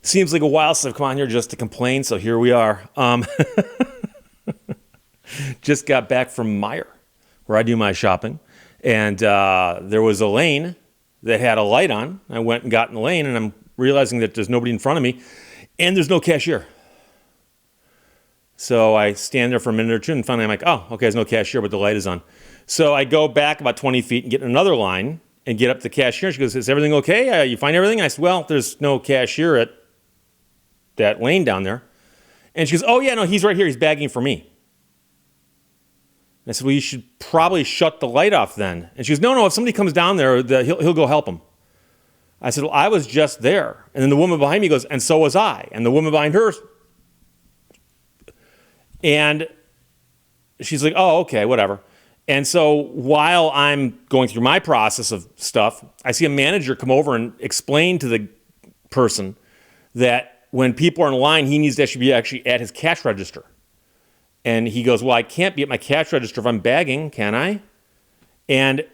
Seems like a while since I've come on here just to complain, so here we are. Just got back from Meijer, where I do my shopping, and there was a lane that had a light on. I went and got in the lane, and I'm realizing that there's nobody in front of me, and there's no cashier. So I stand there for a minute or two, and finally I'm like, oh, okay, there's no cashier, but the light is on. So I go back about 20 feet and get in another line and get up to the cashier. She goes, is everything okay? You find everything? I said, well, there's no cashier at that lane down there. And she goes, oh, yeah, no, he's right here. He's bagging for me. And I said, well, you should probably shut the light off then. And she goes, no, if somebody comes down there, he'll go help him. I said, well, I was just there. And then the woman behind me goes, and so was I. And the woman behind her. And she's like, oh, okay, whatever. And so while I'm going through my process of stuff, I see a manager come over and explain to the person that when people are in line, he needs to be actually at his cash register. And he goes, well, I can't be at my cash register if I'm bagging, can I? And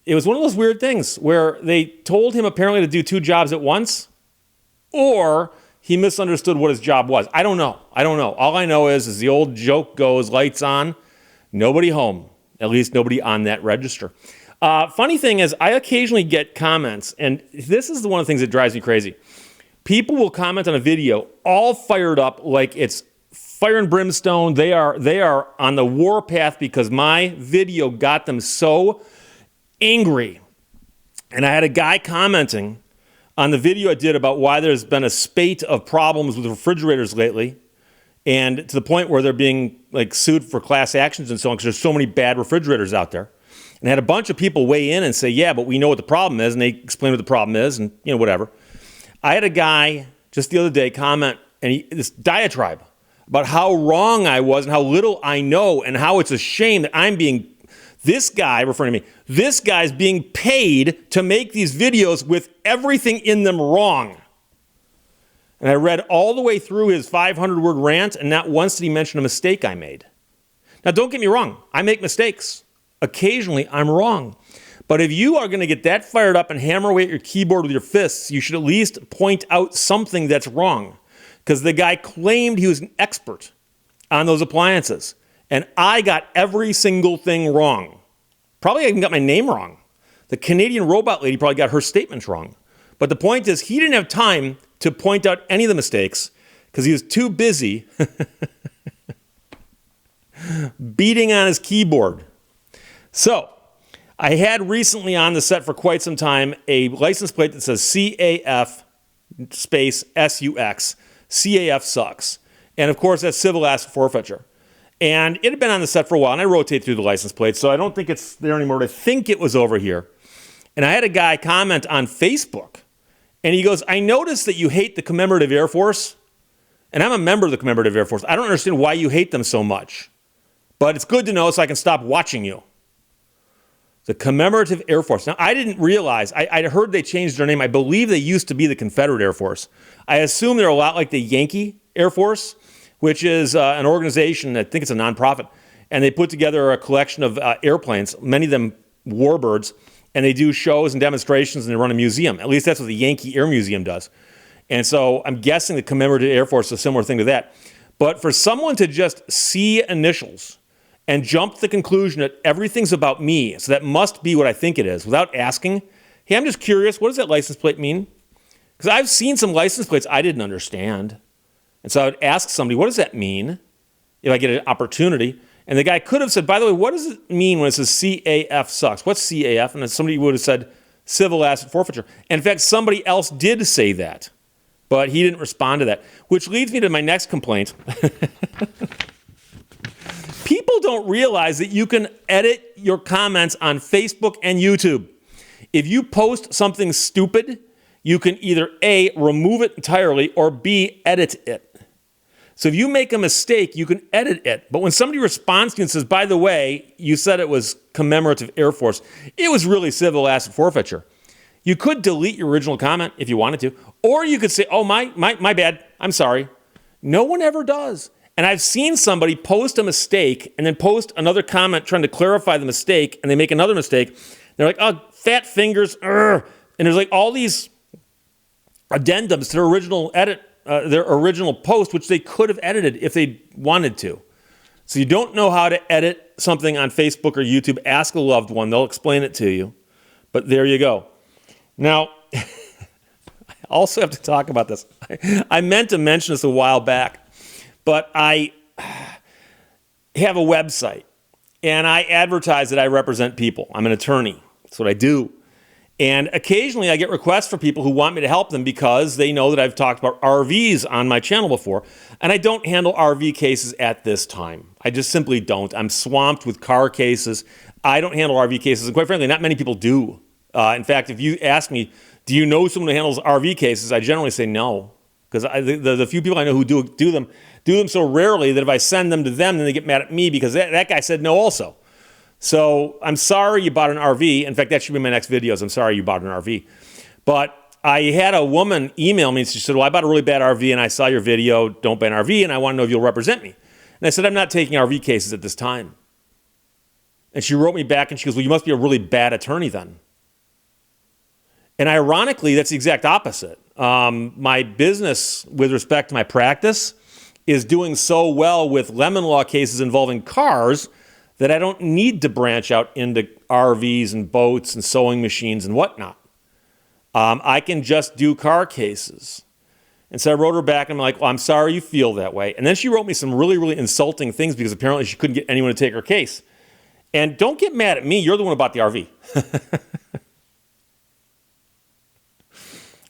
it was one of those weird things where they told him apparently to do two jobs at once, or he misunderstood what his job was. I don't know. All I know is the old joke goes, lights on, nobody home. At least nobody on that register. Funny thing is, I occasionally get comments, and this is one of the things that drives me crazy. People will comment on a video all fired up like it's fire and brimstone. They are on the warpath because my video got them so angry. And I had a guy commenting on the video I did about why there's been a spate of problems with refrigerators lately, and to the point where they're being like sued for class actions and so on because there's so many bad refrigerators out there. And I had a bunch of people weigh in and say, yeah, but we know what the problem is, and they explain what the problem is, and whatever. I had a guy just the other day comment, and this diatribe about how wrong I was and how little I know and how it's a shame that this guy, referring to me, this guy's being paid to make these videos with everything in them wrong. And I read all the way through his 500-word rant, and not once did he mention a mistake I made. Now, don't get me wrong. I make mistakes. Occasionally, I'm wrong. But if you are going to get that fired up and hammer away at your keyboard with your fists, you should at least point out something that's wrong. Because the guy claimed he was an expert on those appliances. And I got every single thing wrong. Probably I even got my name wrong. The Canadian robot lady probably got her statements wrong. But the point is, he didn't have time to point out any of the mistakes because he was too busy beating on his keyboard. So, I had recently on the set for quite some time a license plate that says CAF space SUX. CAF sucks. And of course, that's civil asset forfeiture. And it had been on the set for a while, and I rotate through the license plate, so I don't think it's there anymore, but I think it was over here. And I had a guy comment on Facebook, and he goes, I noticed that you hate the Commemorative Air Force, and I'm a member of the Commemorative Air Force. I don't understand why you hate them so much, but it's good to know so I can stop watching you. The Commemorative Air Force. Now, I didn't realize, I heard they changed their name. I believe they used to be the Confederate Air Force. I assume they're a lot like the Yankee Air Force, which is an organization, I think it's a nonprofit, and they put together a collection of airplanes, many of them warbirds, and they do shows and demonstrations, and they run a museum. At least that's what the Yankee Air Museum does. And so I'm guessing the Commemorative Air Force is a similar thing to that. But for someone to just see initials and jump to the conclusion that everything's about me, so that must be what I think it is, without asking, hey, I'm just curious, what does that license plate mean? Because I've seen some license plates I didn't understand. And so I would ask somebody, what does that mean? If I get an opportunity. And the guy could have said, by the way, what does it mean when it says CAF sucks? What's CAF? And then somebody would have said civil asset forfeiture. And in fact, somebody else did say that, but he didn't respond to that, which leads me to my next complaint. People don't realize that you can edit your comments on Facebook and YouTube. If you post something stupid, you can either A, remove it entirely, or B, edit it. So if you make a mistake, you can edit it. But when somebody responds to you and says, by the way, you said it was Commemorative Air Force, it was really civil asset forfeiture. You could delete your original comment if you wanted to, or you could say, oh, my bad, I'm sorry. No one ever does. And I've seen somebody post a mistake and then post another comment trying to clarify the mistake, and they make another mistake. They're like, oh, fat fingers, and there's like all these addendums to their original edit their original post, which they could have edited if they wanted to. So you don't know how to edit something on Facebook or YouTube, ask a loved one. They'll explain it to you. But there you go. Now, I also have to talk about this. I meant to mention this a while back, but I have a website, and I advertise that I represent people. I'm an attorney. That's what I do. And occasionally I get requests for people who want me to help them because they know that I've talked about RVs on my channel before. And I don't handle RV cases at this time. I just simply don't. I'm swamped with car cases. I don't handle RV cases. And quite frankly, not many people do. In fact, if you ask me, do you know someone who handles RV cases? I generally say no. Because the few people I know who do them so rarely that if I send them to them, then they get mad at me because that guy said no also. So I'm sorry you bought an RV. In fact, that should be my next videos. I'm sorry you bought an RV. But I had a woman email me and she said, well, I bought a really bad RV and I saw your video, don't buy an RV, and I want to know if you'll represent me. And I said, I'm not taking RV cases at this time. And she wrote me back and she goes, well, you must be a really bad attorney then. And ironically, that's the exact opposite. My business with respect to my practice is doing so well with lemon law cases involving cars that I don't need to branch out into RVs and boats and sewing machines and whatnot. I can just do car cases. And so I wrote her back and I'm like, well, I'm sorry you feel that way. And then she wrote me some really, really insulting things because apparently she couldn't get anyone to take her case. And don't get mad at me. You're the one who bought the RV.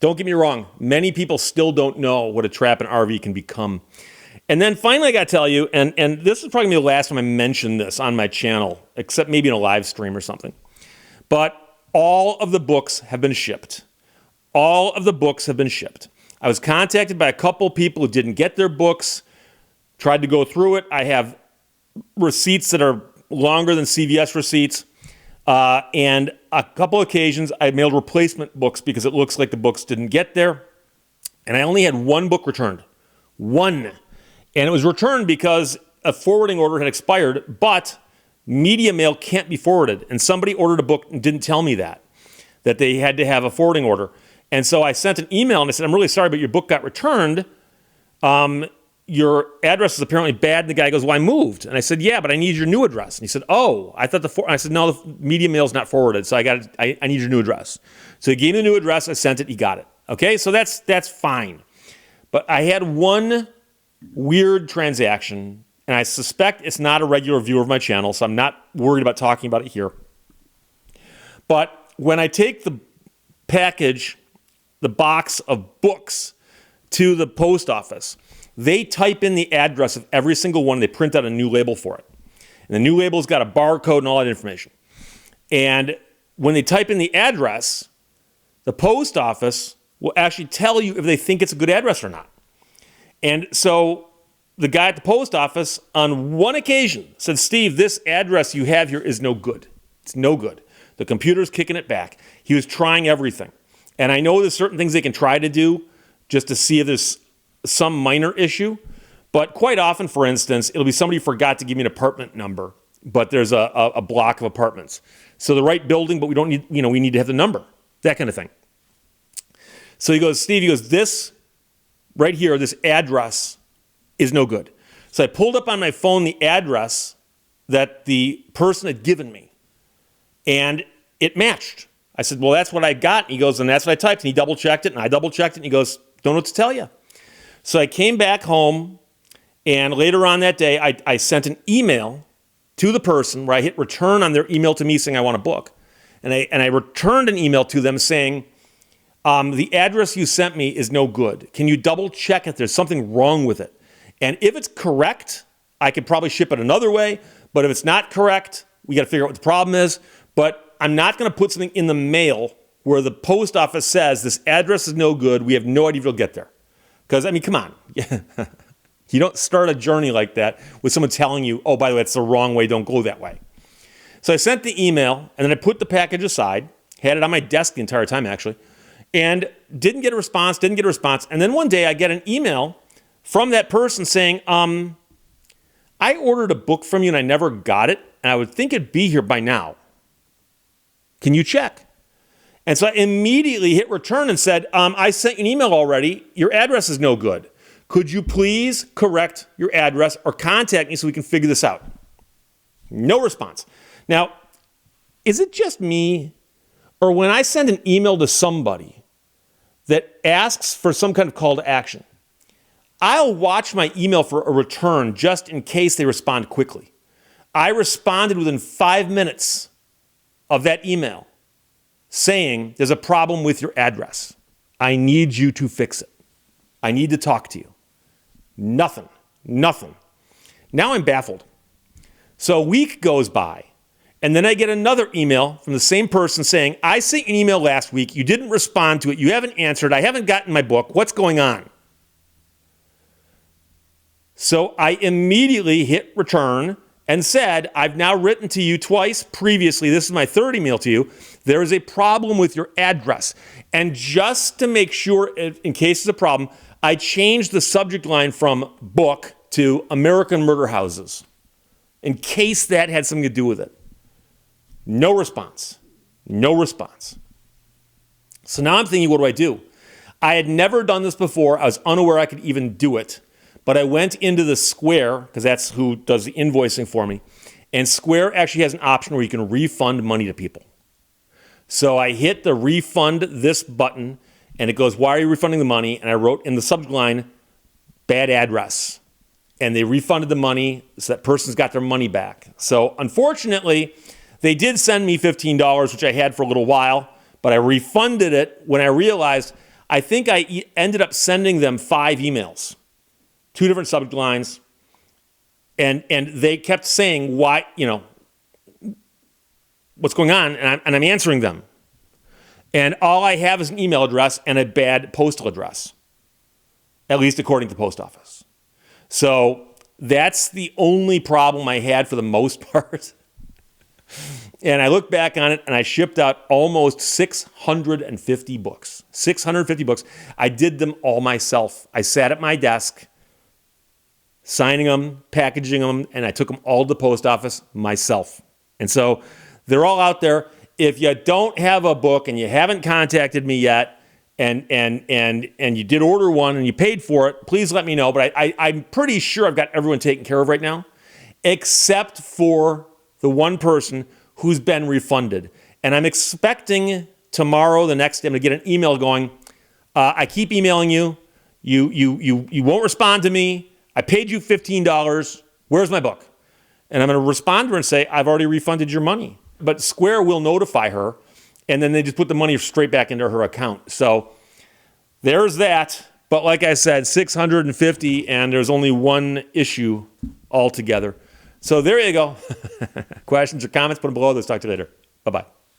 Don't get me wrong. Many people still don't know what a trap an RV can become. And then finally, I got to tell you, and this is probably going to be the last time I mention this on my channel, except maybe in a live stream or something. But all of the books have been shipped. All of the books have been shipped. I was contacted by a couple people who didn't get their books, tried to go through it. I have receipts that are longer than CVS receipts. And a couple occasions, I mailed replacement books because it looks like the books didn't get there. And I only had one book returned. One. And it was returned because a forwarding order had expired, but media mail can't be forwarded. And somebody ordered a book and didn't tell me that they had to have a forwarding order. And so I sent an email and I said, I'm really sorry, but your book got returned. Your address is apparently bad. And the guy goes, well, I moved. And I said, yeah, but I need your new address. And he said, oh, I thought I said, no, the media mail's not forwarded. So I need your new address. So he gave me the new address. I sent it. He got it. Okay. So that's fine. But I had one weird transaction, and I suspect it's not a regular viewer of my channel, so I'm not worried about talking about it here. But when I take the package, the box of books to the post office, they type in the address of every single one. They print out a new label for it. And the new label's got a barcode and all that information. And when they type in the address, the post office will actually tell you if they think it's a good address or not. And so the guy at the post office on one occasion said, Steve, this address you have here is no good. It's no good. The computer's kicking it back. He was trying everything. And I know there's certain things they can try to do just to see if there's some minor issue. But quite often, for instance, it'll be somebody forgot to give me an apartment number, but there's a block of apartments. So the right building, but we don't need, we need to have the number, that kind of thing. So he goes, Steve, this right here, this address is no good. So I pulled up on my phone the address that the person had given me, and it matched. I said, well, that's what I got. And he goes, and that's what I typed. And he double-checked it, and I double-checked it, and he goes, don't know what to tell you. So I came back home, and later on that day, I sent an email to the person where I hit return on their email to me saying I want a book. And I returned an email to them saying, the address you sent me is no good. Can you double check if there's something wrong with it? And if it's correct, I could probably ship it another way. But if it's not correct, we got to figure out what the problem is. But I'm not going to put something in the mail where the post office says this address is no good. We have no idea if it'll get there. Because, come on. You don't start a journey like that with someone telling you, oh, by the way, it's the wrong way. Don't go that way. So I sent the email, and then I put the package aside, had it on my desk the entire time, actually, and didn't get a response. And then one day I get an email from that person saying, I ordered a book from you and I never got it, and I would think it'd be here by now. Can you check? And so I immediately hit return and said, I sent you an email already. Your address is no good. Could you please correct your address or contact me so we can figure this out? No response. Now, is it just me, or when I send an email to somebody that asks for some kind of call to action, I'll watch my email for a return just in case they respond quickly. I responded within 5 minutes of that email saying, there's a problem with your address. I need you to fix it. I need to talk to you. Nothing. Now I'm baffled. So a week goes by, and then I get another email from the same person saying, I sent you an email last week. You didn't respond to it. You haven't answered. I haven't gotten my book. What's going on? So I immediately hit return and said, I've now written to you twice previously. This is my third email to you. There is a problem with your address. And just to make sure, in case it's a problem, I changed the subject line from book to American Murder Houses, in case that had something to do with it. No response. So now I'm thinking, what do I do? I had never done this before. I was unaware I could even do it. But I went into the Square, because that's who does the invoicing for me. And Square actually has an option where you can refund money to people. So I hit the refund this button, and it goes, why are you refunding the money? And I wrote in the subject line, bad address. And they refunded the money, so that person's got their money back. So unfortunately, they did send me $15, which I had for a little while, but I refunded it when I realized I think I ended up sending them 5 emails, 2 different subject lines, and they kept saying why, what's going on, and I'm answering them. And all I have is an email address and a bad postal address, at least according to the post office. So that's the only problem I had for the most part. And I look back on it, and I shipped out almost 650 books. 650 books. I did them all myself. I sat at my desk, signing them, packaging them, and I took them all to the post office myself. And so they're all out there. If you don't have a book and you haven't contacted me yet, and you did order one and you paid for it, please let me know. But I'm pretty sure I've got everyone taken care of right now, except for the one person who's been refunded. And I'm expecting tomorrow, the next day, I'm going to get an email going, I keep emailing you. You won't respond to me. I paid you $15. Where's my book? And I'm going to respond to her and say, I've already refunded your money. But Square will notify her, and then they just put the money straight back into her account. So there's that. But like I said, 650, and there's only one issue altogether. So there you go. Questions or comments, put them below. Let's talk to you later. Bye-bye.